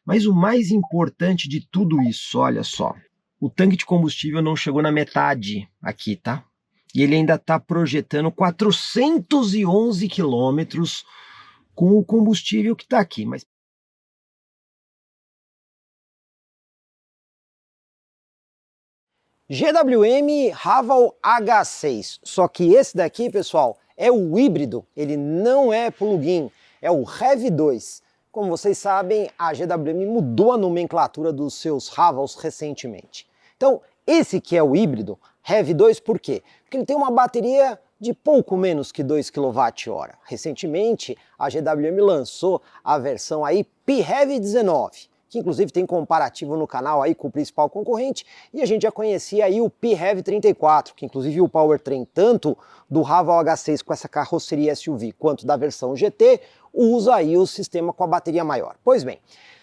Mas o mais importante de tudo isso, olha só, o tanque de combustível não chegou na metade aqui, tá? E ele ainda está projetando 411 quilômetros com o combustível que está aqui. Mas GWM Haval H6, só que esse daqui, pessoal, é o híbrido, ele não é plug-in, é o REV2. Como vocês sabem, a GWM mudou a nomenclatura dos seus Havals recentemente. Então, esse que é o híbrido, REV2, por quê? Porque ele tem uma bateria de pouco menos que 2 kWh. Recentemente, a GWM lançou a versão aí PHEV 19, que inclusive tem comparativo no canal aí com o principal concorrente, e a gente já conhecia aí o PHEV 34, que inclusive o powertrain tanto do Haval H6 com essa carroceria SUV quanto da versão GT usa aí o sistema com a bateria maior. Pois bem,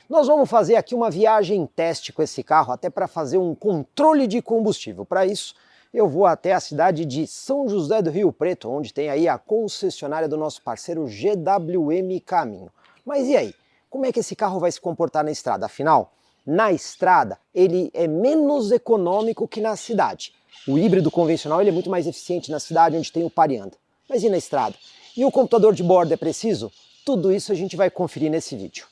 nós vamos fazer aqui uma viagem teste com esse carro, até para fazer um controle de combustível. Para isso, eu vou até a cidade de São José do Rio Preto, onde tem aí a concessionária do nosso parceiro GWM Caminho. Mas e aí? Como é que esse carro vai se comportar na estrada? Afinal, na estrada ele é menos econômico que na cidade. O híbrido convencional ele é muito mais eficiente na cidade onde tem o par e anda. Mas e na estrada? E o computador de bordo é preciso? Tudo isso a gente vai conferir nesse vídeo.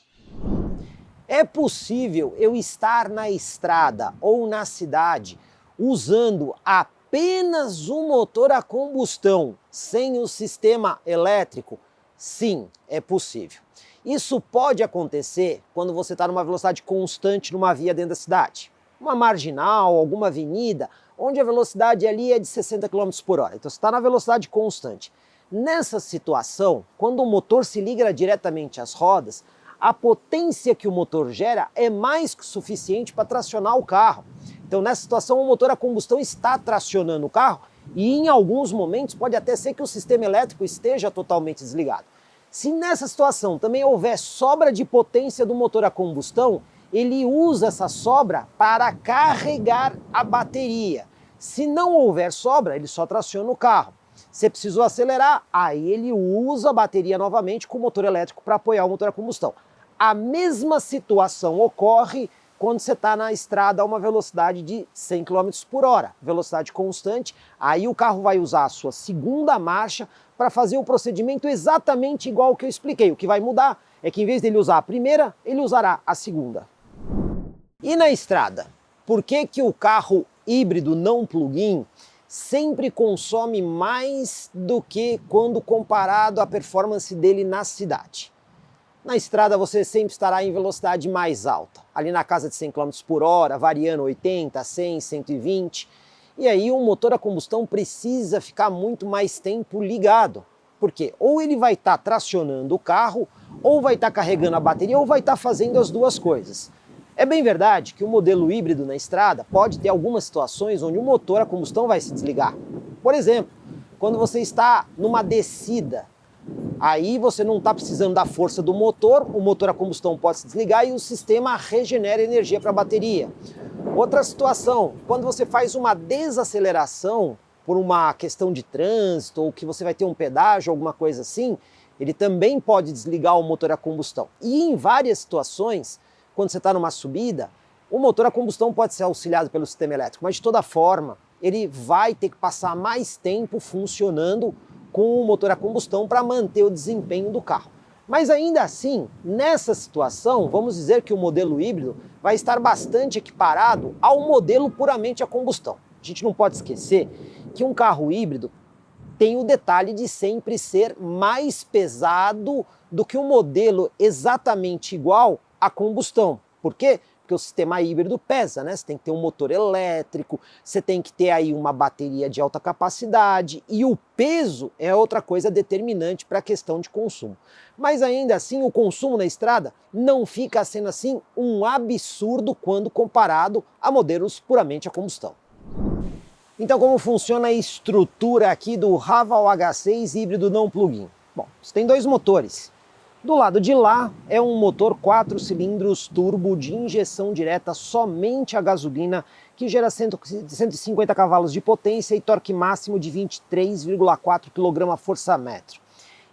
É possível eu estar na estrada ou na cidade usando apenas um motor a combustão, sem o sistema elétrico? Sim, é possível. Isso pode acontecer quando você está numa velocidade constante numa via dentro da cidade. Uma marginal, alguma avenida, onde a velocidade ali é de 60 km por hora. Então você está na velocidade constante. Nessa situação, quando o motor se liga diretamente às rodas, a potência que o motor gera é mais que suficiente para tracionar o carro. Então nessa situação o motor a combustão está tracionando o carro e em alguns momentos pode até ser que o sistema elétrico esteja totalmente desligado. Se nessa situação também houver sobra de potência do motor a combustão, ele usa essa sobra para carregar a bateria. Se não houver sobra, ele só traciona o carro. Se precisou acelerar, aí ele usa a bateria novamente com o motor elétrico para apoiar o motor a combustão. A mesma situação ocorre quando você está na estrada a uma velocidade de 100 km por hora, velocidade constante, aí o carro vai usar a sua segunda marcha para fazer o procedimento exatamente igual ao que eu expliquei. O que vai mudar é que em vez dele usar a primeira, ele usará a segunda. E na estrada? Por que que o carro híbrido não plug-in sempre consome mais do que quando comparado à performance dele na cidade? Na estrada você sempre estará em velocidade mais alta, ali na casa de 100 km por hora, variando 80, 100, 120. E aí o motor a combustão precisa ficar muito mais tempo ligado. Porque ou ele vai estar tracionando o carro, ou vai estar carregando a bateria, ou vai estar fazendo as duas coisas. É bem verdade que o modelo híbrido na estrada pode ter algumas situações onde o motor a combustão vai se desligar. Por exemplo, quando você está numa descida, aí você não está precisando da força do motor, o motor a combustão pode se desligar e o sistema regenera energia para a bateria. Outra situação, quando você faz uma desaceleração por uma questão de trânsito ou que você vai ter um pedágio, alguma coisa assim, ele também pode desligar o motor a combustão. E em várias situações, quando você está numa subida, o motor a combustão pode ser auxiliado pelo sistema elétrico, mas de toda forma, ele vai ter que passar mais tempo funcionando com o motor a combustão para manter o desempenho do carro. Mas ainda assim, nessa situação, vamos dizer que o modelo híbrido vai estar bastante equiparado ao modelo puramente a combustão. A gente não pode esquecer que um carro híbrido tem o detalhe de sempre ser mais pesado do que um modelo exatamente igual a combustão. Por quê? Porque o sistema híbrido pesa, né? Você tem que ter um motor elétrico, você tem que ter aí uma bateria de alta capacidade e o peso é outra coisa determinante para a questão de consumo. Mas ainda assim o consumo na estrada não fica sendo assim um absurdo quando comparado a modelos puramente a combustão. Então como funciona a estrutura aqui do Haval H6 híbrido não plug-in? Bom, você tem dois motores. Do lado de lá é um motor 4 cilindros turbo de injeção direta somente a gasolina que gera 150 cavalos de potência e torque máximo de 23,4 kgfm.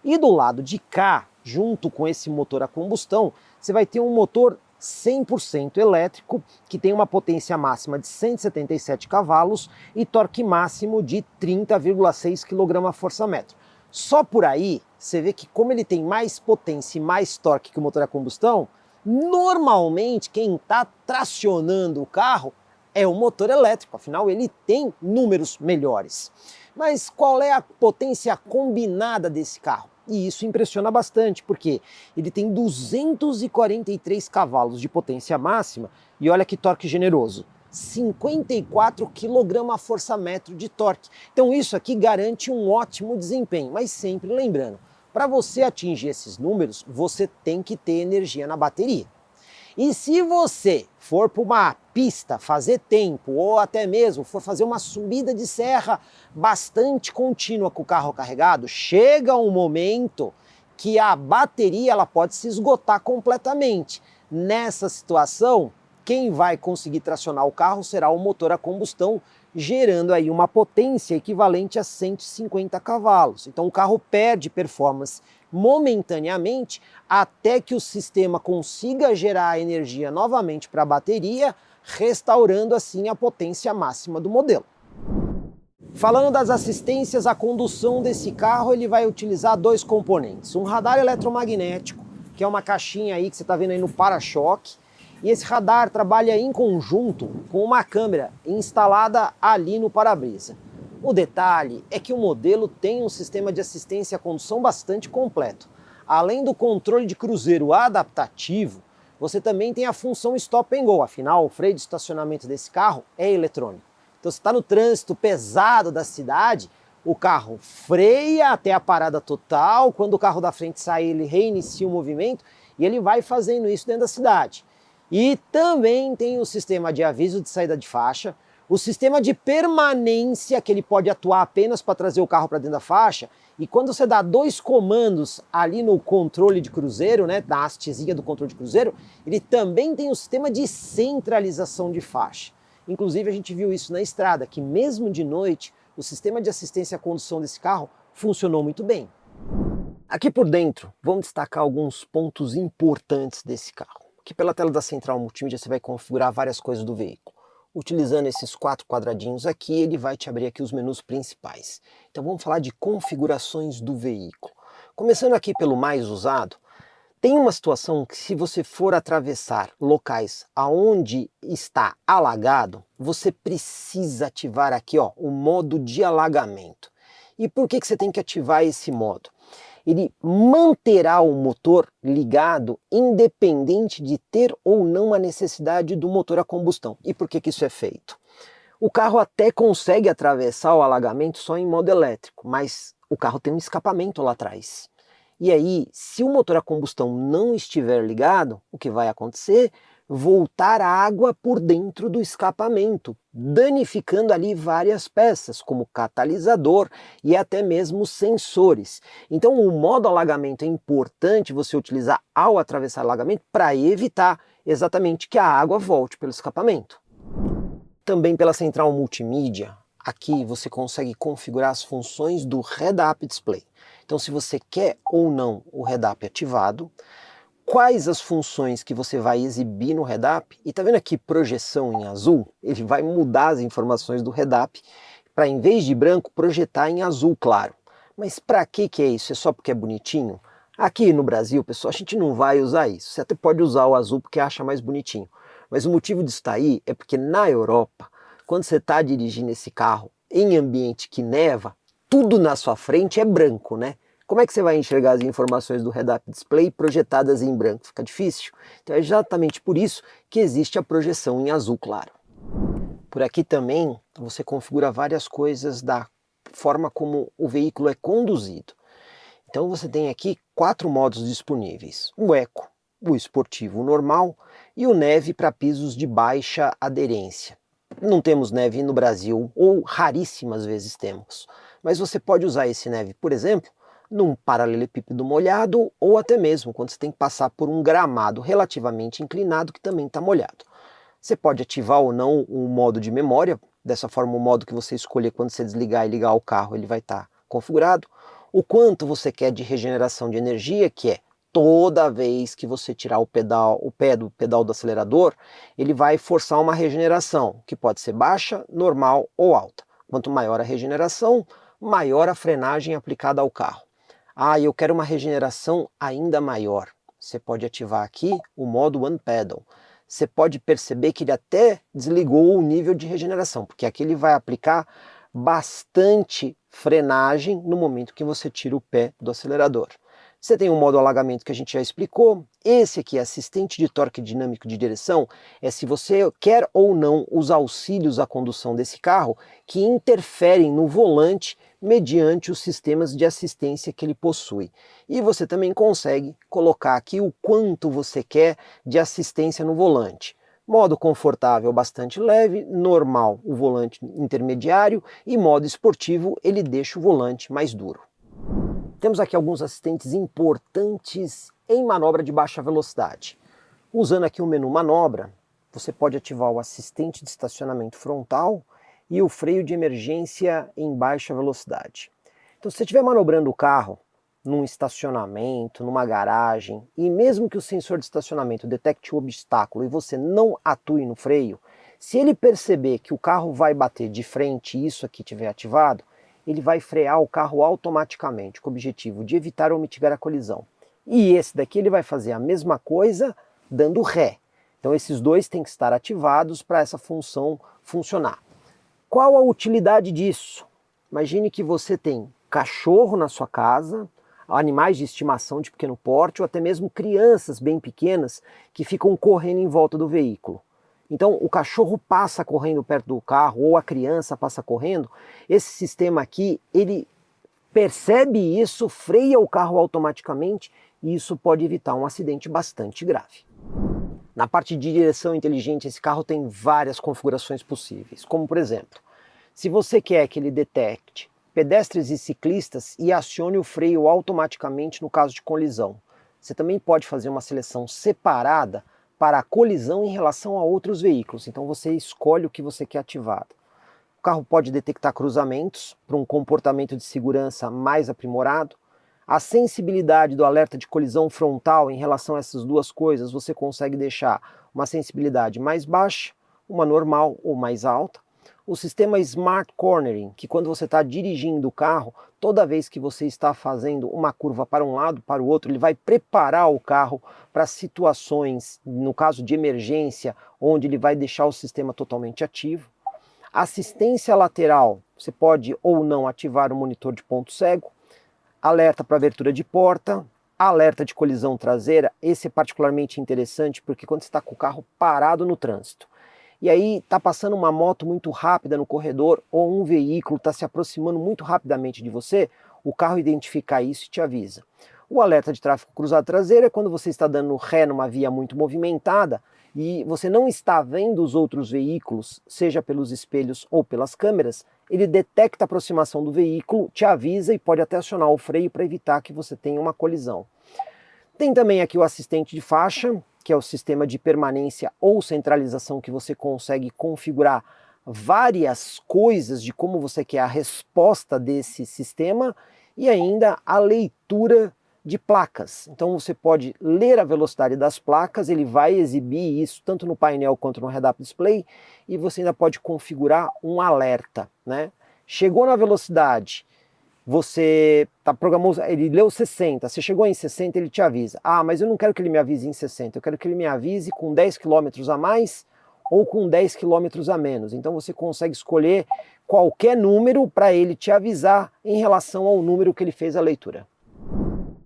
E do lado de cá, junto com esse motor a combustão, você vai ter um motor 100% elétrico, que tem uma potência máxima de 177 cavalos e torque máximo de 30,6 kgfm. Só por aí, você vê que como ele tem mais potência e mais torque que o motor a combustão, normalmente quem está tracionando o carro é o motor elétrico, afinal ele tem números melhores. Mas qual é a potência combinada desse carro? E isso impressiona bastante, porque ele tem 243 cavalos de potência máxima e olha que torque generoso, 54 kgfm de torque. Então isso aqui garante um ótimo desempenho, mas sempre lembrando, para você atingir esses números, você tem que ter energia na bateria. E se você for para uma pista fazer tempo, ou até mesmo for fazer uma subida de serra bastante contínua com o carro carregado, chega um momento que a bateria ela pode se esgotar completamente. Nessa situação, quem vai conseguir tracionar o carro será o motor a combustão, gerando aí uma potência equivalente a 150 cavalos. Então o carro perde performance momentaneamente até que o sistema consiga gerar energia novamente para a bateria, restaurando assim a potência máxima do modelo. Falando das assistências à condução desse carro, ele vai utilizar dois componentes. Um radar eletromagnético, que é uma caixinha aí que você está vendo aí no para-choque, e esse radar trabalha em conjunto com uma câmera instalada ali no para-brisa. O detalhe é que o modelo tem um sistema de assistência à condução bastante completo. Além do controle de cruzeiro adaptativo, você também tem a função Stop and Go, afinal o freio de estacionamento desse carro é eletrônico. Então você está no trânsito pesado da cidade, o carro freia até a parada total, quando o carro da frente sai ele reinicia o movimento e ele vai fazendo isso dentro da cidade. E também tem o sistema de aviso de saída de faixa, o sistema de permanência, que ele pode atuar apenas para trazer o carro para dentro da faixa, e quando você dá dois comandos ali no controle de cruzeiro, né, na hastezinha do controle de cruzeiro, ele também tem o sistema de centralização de faixa. Inclusive a gente viu isso na estrada, que mesmo de noite, o sistema de assistência à condução desse carro funcionou muito bem. Aqui por dentro, vamos destacar alguns pontos importantes desse carro. Aqui pela tela da central multimídia você vai configurar várias coisas do veículo. Utilizando esses 4 quadradinhos aqui, ele vai te abrir aqui os menus principais. Então vamos falar de configurações do veículo. Começando aqui pelo mais usado, tem uma situação que se você for atravessar locais aonde está alagado, você precisa ativar aqui ó, o modo de alagamento. E por que você tem que ativar esse modo? Ele manterá o motor ligado independente de ter ou não a necessidade do motor a combustão. E por que isso é feito? O carro até consegue atravessar o alagamento só em modo elétrico, mas o carro tem um escapamento lá atrás. E aí, se o motor a combustão não estiver ligado, o que vai acontecer? Voltar água por dentro do escapamento, danificando ali várias peças, como catalisador e até mesmo sensores. Então o modo alagamento é importante você utilizar ao atravessar o alagamento para evitar exatamente que a água volte pelo escapamento. Também pela central multimídia, aqui você consegue configurar as funções do Head-Up Display. Então se você quer ou não o Head-Up ativado, quais as funções que você vai exibir no Head-Up, e tá vendo aqui projeção em azul? Ele vai mudar as informações do Head-Up para em vez de branco projetar em azul claro. Mas para que é isso? É só porque é bonitinho? Aqui no Brasil, pessoal, a gente não vai usar isso. Você até pode usar o azul porque acha mais bonitinho. Mas o motivo disso tá aí é porque na Europa, quando você está dirigindo esse carro em ambiente que neva, tudo na sua frente é branco, né? Como é que você vai enxergar as informações do Head-Up Display projetadas em branco? Fica difícil? Então é exatamente por isso que existe a projeção em azul claro. Por aqui também você configura várias coisas da forma como o veículo é conduzido. Então você tem aqui 4 modos disponíveis: o Eco, o Esportivo normal e o Neve para pisos de baixa aderência. Não temos neve no Brasil, ou raríssimas vezes temos, mas você pode usar esse Neve, por exemplo, num paralelepípedo molhado ou até mesmo quando você tem que passar por um gramado relativamente inclinado que também está molhado. Você pode ativar ou não o modo de memória, dessa forma o modo que você escolher quando você desligar e ligar o carro ele vai estar configurado. O quanto você quer de regeneração de energia, que é toda vez que você tirar o pé do pedal do acelerador, ele vai forçar uma regeneração, que pode ser baixa, normal ou alta. Quanto maior a regeneração, maior a frenagem aplicada ao carro. Ah, eu quero uma regeneração ainda maior. Você pode ativar aqui o modo One Pedal. Você pode perceber que ele até desligou o nível de regeneração, porque aqui ele vai aplicar bastante frenagem no momento que você tira o pé do acelerador. Você tem o modo alagamento que a gente já explicou. Esse aqui, assistente de torque dinâmico de direção, é se você quer ou não os auxílios à condução desse carro que interferem no volante mediante os sistemas de assistência que ele possui. E você também consegue colocar aqui o quanto você quer de assistência no volante. Modo confortável bastante leve, normal o volante intermediário e modo esportivo ele deixa o volante mais duro. Temos aqui alguns assistentes importantes em manobra de baixa velocidade. Usando aqui o menu manobra, você pode ativar o assistente de estacionamento frontal e o freio de emergência em baixa velocidade. Então se você estiver manobrando o carro num estacionamento, numa garagem, e mesmo que o sensor de estacionamento detecte o obstáculo e você não atue no freio, se ele perceber que o carro vai bater de frente e isso aqui estiver ativado, ele vai frear o carro automaticamente, com o objetivo de evitar ou mitigar a colisão. E esse daqui ele vai fazer a mesma coisa dando ré. Então esses dois têm que estar ativados para essa função funcionar. Qual a utilidade disso? Imagine que você tem cachorro na sua casa, animais de estimação de pequeno porte ou até mesmo crianças bem pequenas que ficam correndo em volta do veículo. Então o cachorro passa correndo perto do carro ou a criança passa correndo, esse sistema aqui, ele percebe isso, freia o carro automaticamente e isso pode evitar um acidente bastante grave. Na parte de direção inteligente, esse carro tem várias configurações possíveis, como por exemplo, se você quer que ele detecte pedestres e ciclistas e acione o freio automaticamente no caso de colisão. Você também pode fazer uma seleção separada para a colisão em relação a outros veículos, então você escolhe o que você quer ativado. O carro pode detectar cruzamentos para um comportamento de segurança mais aprimorado. A sensibilidade do alerta de colisão frontal em relação a essas duas coisas, você consegue deixar uma sensibilidade mais baixa, uma normal ou mais alta. O sistema Smart Cornering, que quando você está dirigindo o carro, toda vez que você está fazendo uma curva para um lado, para o outro, ele vai preparar o carro para situações, no caso de emergência, onde ele vai deixar o sistema totalmente ativo. Assistência lateral, você pode ou não ativar o monitor de ponto cego. Alerta para abertura de porta, alerta de colisão traseira, esse é particularmente interessante porque quando você está com o carro parado no trânsito, e aí está passando uma moto muito rápida no corredor ou um veículo está se aproximando muito rapidamente de você, o carro identifica isso e te avisa. O alerta de tráfego cruzado traseiro é quando você está dando ré numa via muito movimentada e você não está vendo os outros veículos, seja pelos espelhos ou pelas câmeras, ele detecta a aproximação do veículo, te avisa e pode até acionar o freio para evitar que você tenha uma colisão. Tem também aqui o assistente de faixa, que é o sistema de permanência ou centralização que você consegue configurar várias coisas de como você quer a resposta desse sistema e ainda a leitura de placas. Então você pode ler a velocidade das placas, ele vai exibir isso tanto no painel quanto no head-up display e você ainda pode configurar um alerta, né? Chegou na velocidade, você programou, ele leu 60, você chegou em 60, ele te avisa. Ah, mas eu não quero que ele me avise em 60, eu quero que ele me avise com 10 km a mais ou com 10 km a menos. Então você consegue escolher qualquer número para ele te avisar em relação ao número que ele fez a leitura.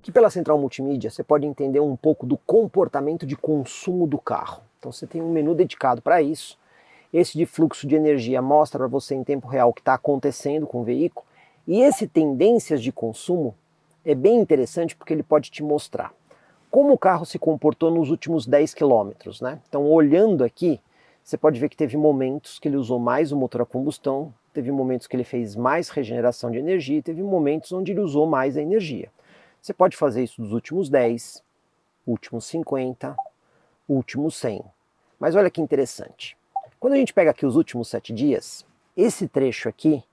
Aqui pela central multimídia você pode entender um pouco do comportamento de consumo do carro. Então você tem um menu dedicado para isso. Esse de fluxo de energia mostra para você em tempo real o que está acontecendo com o veículo. E esse tendências de consumo é bem interessante porque ele pode te mostrar como o carro se comportou nos últimos 10 quilômetros, né? Então olhando aqui, você pode ver que teve momentos que ele usou mais o motor a combustão, teve momentos que ele fez mais regeneração de energia e teve momentos onde ele usou mais a energia. Você pode fazer isso dos últimos 10, últimos 50, últimos 100. Mas olha que interessante. Quando a gente pega aqui os últimos 7 dias, esse trecho aqui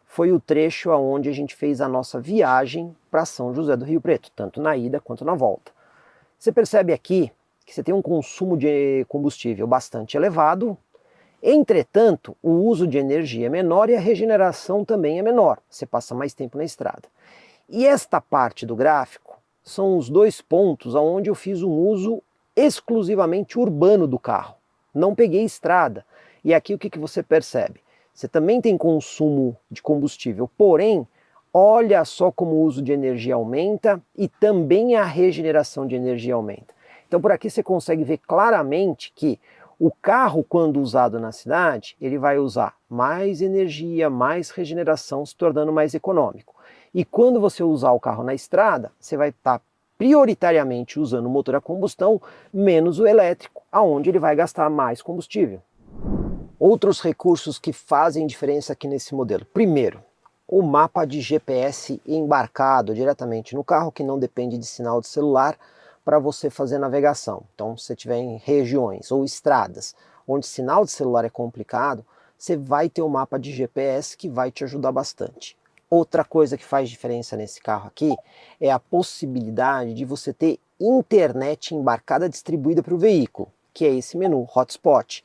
foi o trecho onde a gente fez a nossa viagem para São José do Rio Preto, tanto na ida quanto na volta. Você percebe aqui que você tem um consumo de combustível bastante elevado, entretanto, o uso de energia é menor e a regeneração também é menor, você passa mais tempo na estrada. E esta parte do gráfico são os dois pontos onde eu fiz um uso exclusivamente urbano do carro, não peguei estrada. E aqui o que você percebe? Você também tem consumo de combustível, porém, olha só como o uso de energia aumenta e também a regeneração de energia aumenta. Então por aqui você consegue ver claramente que o carro, quando usado na cidade, ele vai usar mais energia, mais regeneração, se tornando mais econômico. E quando você usar o carro na estrada, você vai estar prioritariamente usando o motor a combustão, menos o elétrico, aonde ele vai gastar mais combustível. Outros recursos que fazem diferença aqui nesse modelo. Primeiro, o mapa de GPS embarcado diretamente no carro, que não depende de sinal de celular para você fazer navegação. Então, se você estiver em regiões ou estradas onde sinal de celular é complicado, você vai ter um mapa de GPS que vai te ajudar bastante. Outra coisa que faz diferença nesse carro aqui é a possibilidade de você ter internet embarcada distribuída para o veículo, que é esse menu Hotspot.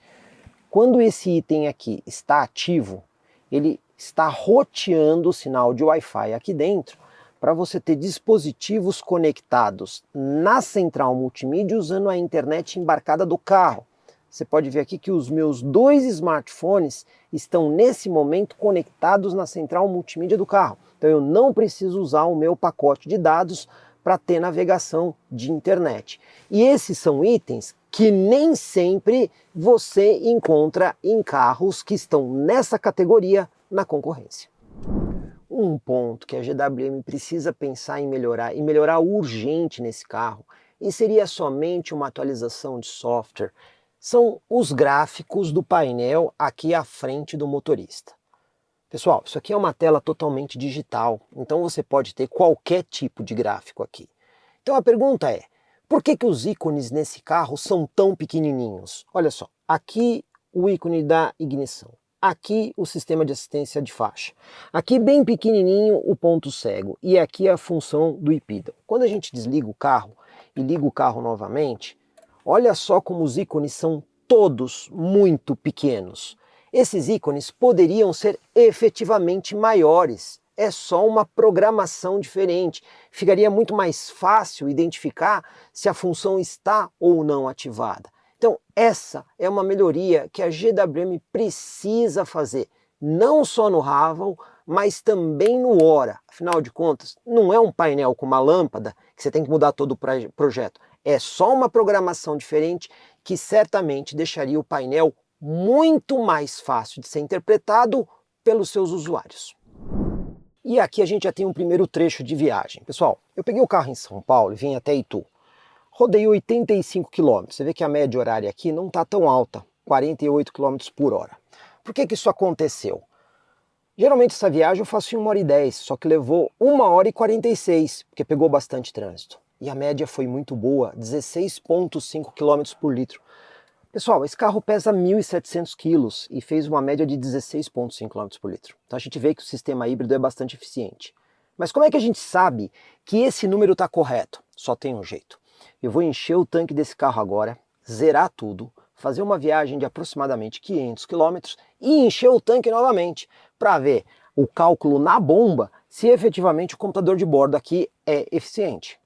Quando esse item aqui está ativo, ele está roteando o sinal de Wi-Fi aqui dentro para você ter dispositivos conectados na central multimídia usando a internet embarcada do carro. Você pode ver aqui que os meus dois smartphones estão nesse momento conectados na central multimídia do carro. Então eu não preciso usar o meu pacote de dados para ter navegação de internet. E esses são itens que nem sempre você encontra em carros que estão nessa categoria na concorrência. Um ponto que a GWM precisa pensar em melhorar, e melhorar urgente nesse carro, e seria somente uma atualização de software, são os gráficos do painel aqui à frente do motorista. Pessoal, isso aqui é uma tela totalmente digital, então você pode ter qualquer tipo de gráfico aqui. Então a pergunta é, por que os ícones nesse carro são tão pequenininhos? Olha só, aqui o ícone da ignição, aqui o sistema de assistência de faixa, aqui bem pequenininho o ponto cego e aqui a função do IPIDA. Quando a gente desliga o carro e liga o carro novamente, olha só como os ícones são todos muito pequenos. Esses ícones poderiam ser efetivamente maiores. É só uma programação diferente. Ficaria muito mais fácil identificar se a função está ou não ativada. Então essa é uma melhoria que a GWM precisa fazer, não só no Raval, mas também no Ora. Afinal de contas, não é um painel com uma lâmpada que você tem que mudar todo o projeto. É só uma programação diferente que certamente deixaria o painel muito mais fácil de ser interpretado pelos seus usuários. E aqui a gente já tem um primeiro trecho de viagem. Pessoal, eu peguei o carro em São Paulo e vim até Itu. Rodei 85 km. Você vê que a média horária aqui não está tão alta, 48 km por hora. Por que isso aconteceu? Geralmente essa viagem eu faço em 1h10, só que levou 1h46, porque pegou bastante trânsito. E a média foi muito boa, 16,5 km por litro. Pessoal, esse carro pesa 1.700 quilos e fez uma média de 16,5 km por litro. Então a gente vê que o sistema híbrido é bastante eficiente. Mas como é que a gente sabe que esse número está correto? Só tem um jeito. Eu vou encher o tanque desse carro agora, zerar tudo, fazer uma viagem de aproximadamente 500 km e encher o tanque novamente para ver o cálculo na bomba se efetivamente o computador de bordo aqui é eficiente.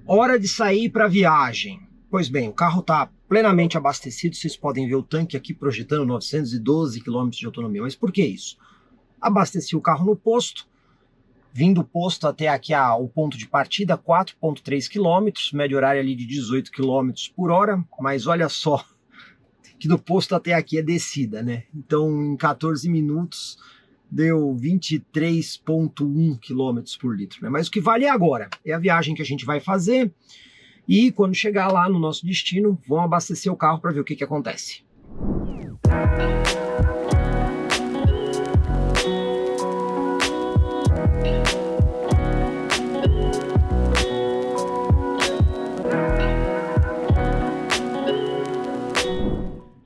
Hora de sair para a viagem. Pois bem, o carro está plenamente abastecido, vocês podem ver o tanque aqui projetando 912 km de autonomia. Mas por que isso? Abasteci o carro no posto, vim do posto até aqui o ponto de partida, 4,3 km, média horária ali de 18 km por hora, mas olha só, que do posto até aqui é descida, né? Então em 14 minutos deu 23,1 km por litro, né? Mas o que vale agora é a viagem que a gente vai fazer. E quando chegar lá no nosso destino, vamos abastecer o carro para ver o que acontece.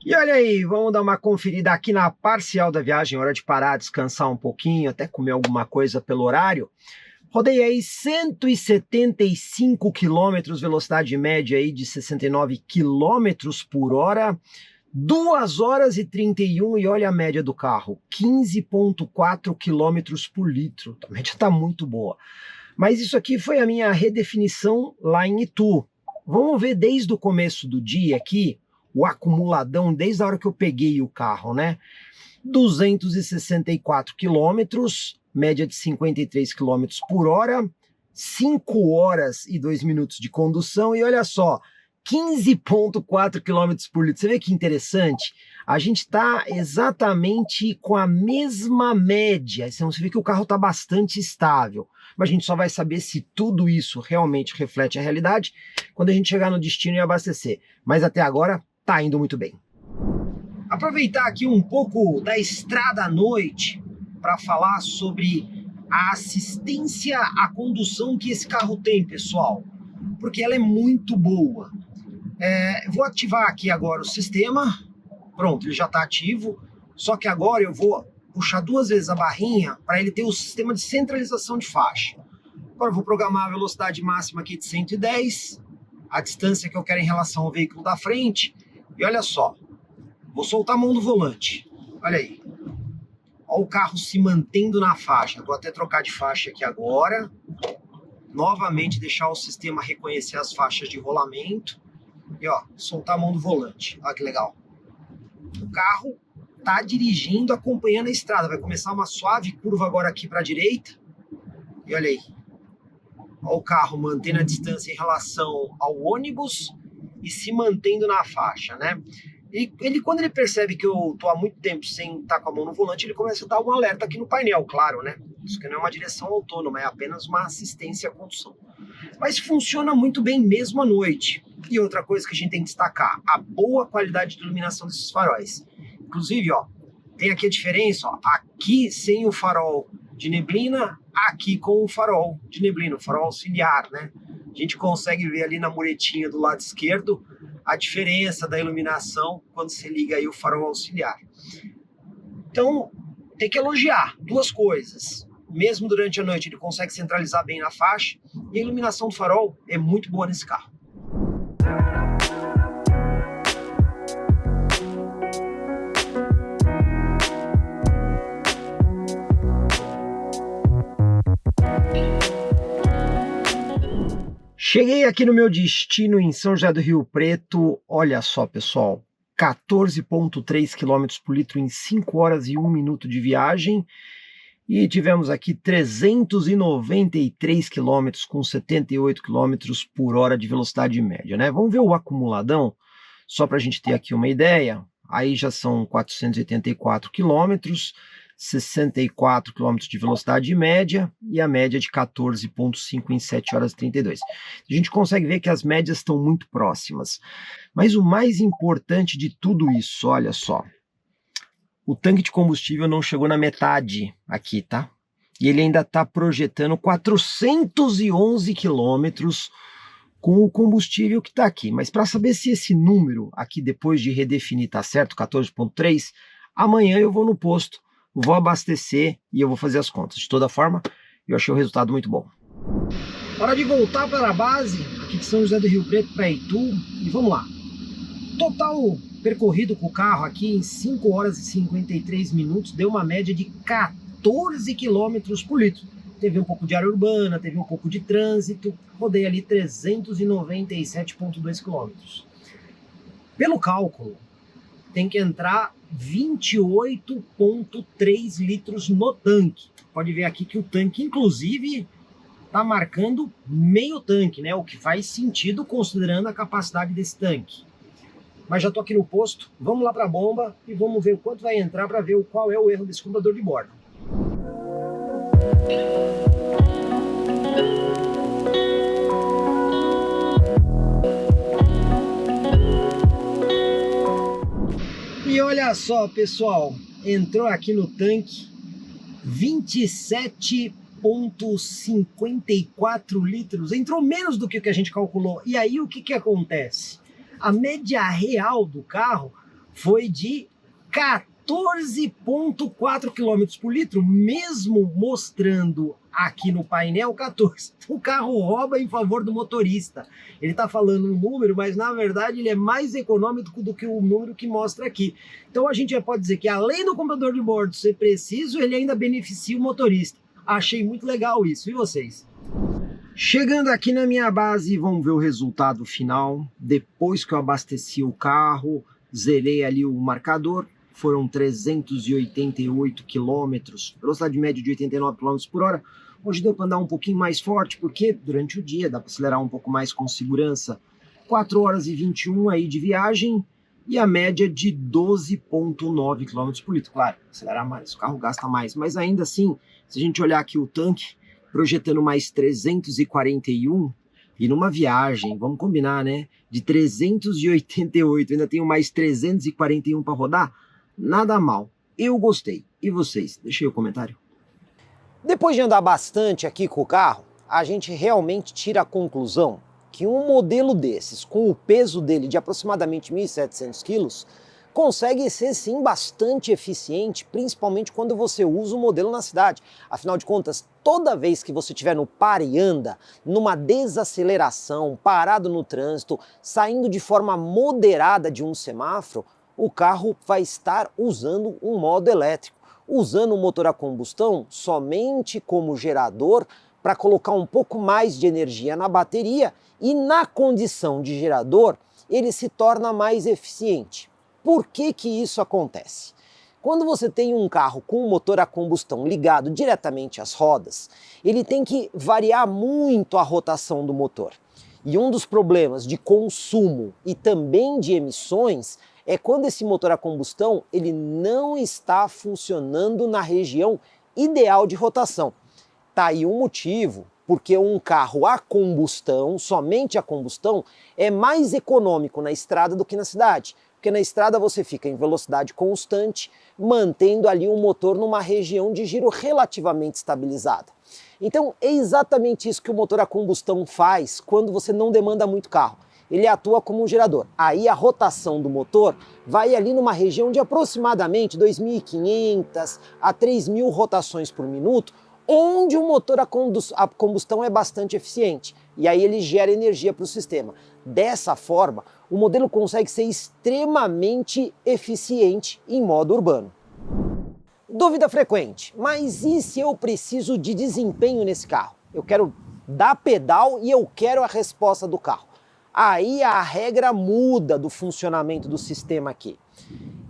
E olha aí, vamos dar uma conferida aqui na parcial da viagem, hora de parar, descansar um pouquinho, até comer alguma coisa pelo horário. Rodei aí 175 quilômetros, velocidade média aí de 69 quilômetros por hora, 2 horas e 31, e olha a média do carro, 15,4 quilômetros por litro. A média está muito boa. Mas isso aqui foi a minha redefinição lá em Itu. Vamos ver desde o começo do dia aqui, o acumuladão, desde a hora que eu peguei o carro, né? 264 quilômetros, média de 53 quilômetros por hora, 5 horas e 2 minutos de condução, e olha só, 15,4 quilômetros por litro. Você vê que interessante? A gente está exatamente com a mesma média. Então você vê que o carro está bastante estável. Mas a gente só vai saber se tudo isso realmente reflete a realidade quando a gente chegar no destino e abastecer. Mas até agora está indo muito bem. Aproveitar aqui um pouco da estrada à noite para falar sobre a assistência à condução que esse carro tem, pessoal, porque ela é muito boa. Vou ativar aqui agora o sistema. Pronto, ele já está ativo, só que agora eu vou puxar 2 vezes a barrinha para ele ter o sistema de centralização de faixa. Agora eu vou programar a velocidade máxima aqui de 110, a distância que eu quero em relação ao veículo da frente, e olha só, vou soltar a mão do volante, olha aí, olha o carro se mantendo na faixa. Vou até trocar de faixa aqui agora, novamente deixar o sistema reconhecer as faixas de rolamento, e ó, soltar a mão do volante, olha que legal. O carro está dirigindo, acompanhando a estrada. Vai começar uma suave curva agora aqui para a direita. E olha aí. Olha o carro mantendo a distância em relação ao ônibus e se mantendo na faixa, né? E quando ele percebe que eu tô há muito tempo sem estar com a mão no volante, ele começa a dar um alerta aqui no painel, claro, né? Isso que não é uma direção autônoma, é apenas uma assistência à condução. Mas funciona muito bem mesmo à noite. E outra coisa que a gente tem que destacar, a boa qualidade de iluminação desses faróis. Inclusive, ó, tem aqui a diferença, ó, aqui sem o farol de neblina, aqui com o farol de neblina, o farol auxiliar, né? A gente consegue ver ali na muretinha do lado esquerdo a diferença da iluminação quando você liga aí o farol auxiliar. Então, tem que elogiar 2 coisas. Mesmo durante a noite ele consegue centralizar bem na faixa, e a iluminação do farol é muito boa nesse carro. Cheguei aqui no meu destino em São José do Rio Preto, olha só pessoal, 14,3 km por litro em 5 horas e 1 minuto de viagem, e tivemos aqui 393 km com 78 km por hora de velocidade média, né? Vamos ver o acumuladão, só para a gente ter aqui uma ideia. Aí já são 484 quilômetros, 64 km de velocidade média e a média de 14,5 em 7 horas e 32. A gente consegue ver que as médias estão muito próximas. Mas o mais importante de tudo isso, olha só, o tanque de combustível não chegou na metade aqui, tá? E ele ainda está projetando 411 quilômetros com o combustível que está aqui. Mas para saber se esse número aqui, depois de redefinir, está certo, 14,3, amanhã eu vou no posto, vou abastecer e eu vou fazer as contas. De toda forma, eu achei o resultado muito bom. Hora de voltar para a base, aqui de São José do Rio Preto para Itu, e vamos lá. Total percorrido com o carro aqui em 5 horas e 53 minutos, deu uma média de 14 km por litro. Teve um pouco de área urbana, teve um pouco de trânsito, rodei ali 397,2 km. Pelo cálculo, tem que entrar 28,3 litros no tanque. Pode ver aqui que o tanque, inclusive, está marcando meio tanque, né? O que faz sentido considerando a capacidade desse tanque. Mas já estou aqui no posto, vamos lá para a bomba e vamos ver o quanto vai entrar para ver qual é o erro desse computador de bordo. E olha só, pessoal, entrou aqui no tanque 27,54 litros. Entrou menos do que o que a gente calculou. E aí o que acontece? A média real do carro foi de 14,4 km por litro, mesmo mostrando aqui no painel 14. O carro rouba em favor do motorista. Ele está falando um número, mas na verdade ele é mais econômico do que o número que mostra aqui. Então a gente já pode dizer que além do computador de bordo ser preciso, ele ainda beneficia o motorista. Achei muito legal isso, e vocês? Chegando aqui na minha base, vamos ver o resultado final. Depois que eu abasteci o carro, zerei ali o marcador, foram 388 quilômetros, velocidade média de 89 km por hora. Hoje deu para andar um pouquinho mais forte, porque durante o dia dá para acelerar um pouco mais com segurança. 4 horas e 21 aí de viagem e a média de 12,9 km por litro. Claro, acelerar mais, o carro gasta mais, mas ainda assim, se a gente olhar aqui o tanque, projetando mais 341, e numa viagem, vamos combinar, né, de 388, ainda tenho mais 341 para rodar, nada mal. Eu gostei. E vocês? Deixa aí o comentário. Depois de andar bastante aqui com o carro, a gente realmente tira a conclusão que um modelo desses, com o peso dele de aproximadamente 1.700 quilos, consegue ser sim bastante eficiente, principalmente quando você usa o modelo na cidade. Afinal de contas, toda vez que você estiver no para e anda, numa desaceleração, parado no trânsito, saindo de forma moderada de um semáforo, o carro vai estar usando um modo elétrico, usando o motor a combustão somente como gerador para colocar um pouco mais de energia na bateria e na condição de gerador ele se torna mais eficiente. Por que que isso acontece? Quando você tem um carro com um motor a combustão ligado diretamente às rodas, ele tem que variar muito a rotação do motor. E um dos problemas de consumo e também de emissões é quando esse motor a combustão ele não está funcionando na região ideal de rotação. Tá aí um motivo, porque um carro a combustão, somente a combustão, é mais econômico na estrada do que na cidade. Porque na estrada você fica em velocidade constante, mantendo ali o motor numa região de giro relativamente estabilizada. Então é exatamente isso que o motor a combustão faz quando você não demanda muito carro. Ele atua como um gerador. Aí a rotação do motor vai ali numa região de aproximadamente 2.500 a 3.000 rotações por minuto, onde o motor a combustão é bastante eficiente. E aí ele gera energia para o sistema. Dessa forma, o modelo consegue ser extremamente eficiente em modo urbano. Dúvida frequente, mas e se eu preciso de desempenho nesse carro? Eu quero dar pedal e eu quero a resposta do carro. Aí a regra muda do funcionamento do sistema aqui.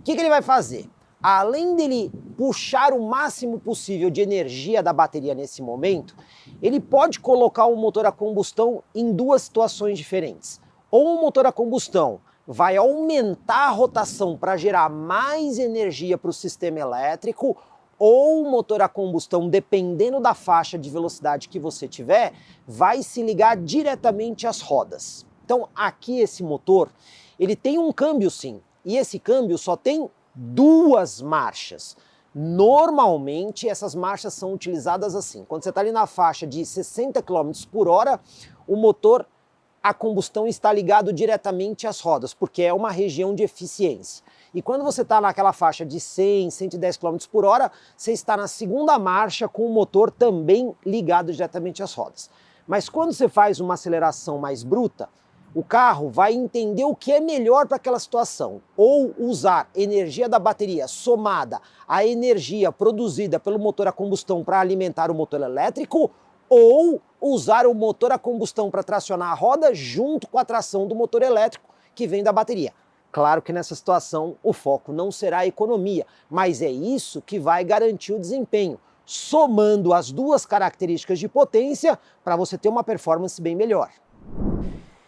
O que ele vai fazer? Além dele puxar o máximo possível de energia da bateria nesse momento, ele pode colocar o motor a combustão em duas situações diferentes. Ou o motor a combustão vai aumentar a rotação para gerar mais energia para o sistema elétrico, ou o motor a combustão, dependendo da faixa de velocidade que você tiver, vai se ligar diretamente às rodas. Então aqui esse motor, ele tem um câmbio sim, e esse câmbio só tem duas marchas. Normalmente essas marchas são utilizadas assim, quando você está ali na faixa de 60 km por hora, o motor a combustão está ligado diretamente às rodas, porque é uma região de eficiência. E quando você está naquela faixa de 100, 110 km por hora, você está na segunda marcha com o motor também ligado diretamente às rodas. Mas quando você faz uma aceleração mais bruta, o carro vai entender o que é melhor para aquela situação, ou usar energia da bateria somada à energia produzida pelo motor a combustão para alimentar o motor elétrico, ou usar o motor a combustão para tracionar a roda junto com a tração do motor elétrico que vem da bateria. Claro que nessa situação o foco não será a economia, mas é isso que vai garantir o desempenho, somando as duas características de potência para você ter uma performance bem melhor.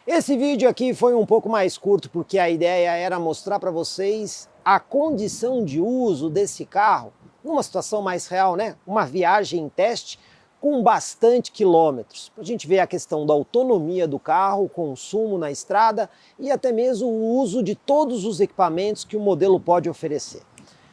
Esse vídeo aqui foi um pouco mais curto porque a ideia era mostrar para vocês a condição de uso desse carro numa situação mais real, né? Uma viagem em teste com bastante quilômetros. A gente vê a questão da autonomia do carro, o consumo na estrada e até mesmo o uso de todos os equipamentos que o modelo pode oferecer.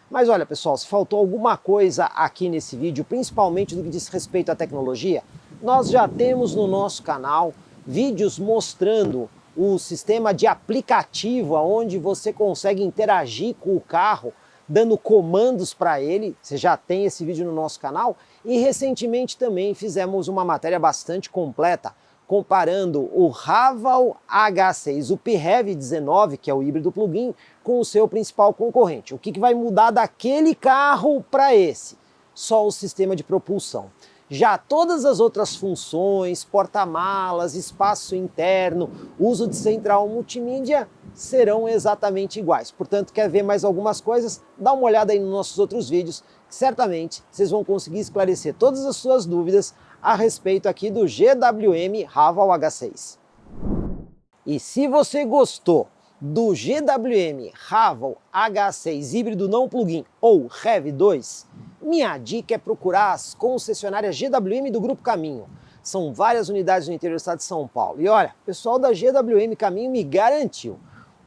Mas olha pessoal, se faltou alguma coisa aqui nesse vídeo, principalmente do que diz respeito à tecnologia, nós já temos no nosso canal vídeos mostrando o sistema de aplicativo onde você consegue interagir com o carro dando comandos para ele. Você já tem esse vídeo no nosso canal. E recentemente também fizemos uma matéria bastante completa comparando o Haval H6, o PHEV 19, que é o híbrido plug-in, com o seu principal concorrente. O que vai mudar daquele carro para esse? Só o sistema de propulsão. Já todas as outras funções, porta-malas, espaço interno, uso de central multimídia, serão exatamente iguais. Portanto, quer ver mais algumas coisas? Dá uma olhada aí nos nossos outros vídeos, que certamente vocês vão conseguir esclarecer todas as suas dúvidas a respeito aqui do GWM Haval H6. E se você gostou do GWM Haval H6 híbrido não plug-in ou REV2, minha dica é procurar as concessionárias GWM do Grupo Caminho. São várias unidades no interior do estado de São Paulo. E olha, o pessoal da GWM Caminho me garantiu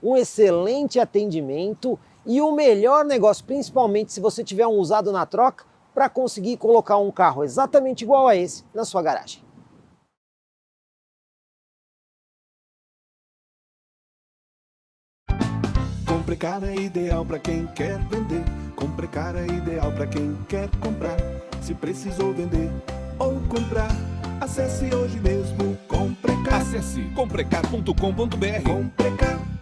um excelente atendimento e o melhor negócio, principalmente se você tiver um usado na troca, para conseguir colocar um carro exatamente igual a esse na sua garagem. Comprecar é ideal para quem quer vender. Comprecar é ideal para quem quer comprar. Se precisou vender ou comprar, acesse hoje mesmo Comprecar. Acesse comprecar.com.br. Comprecar.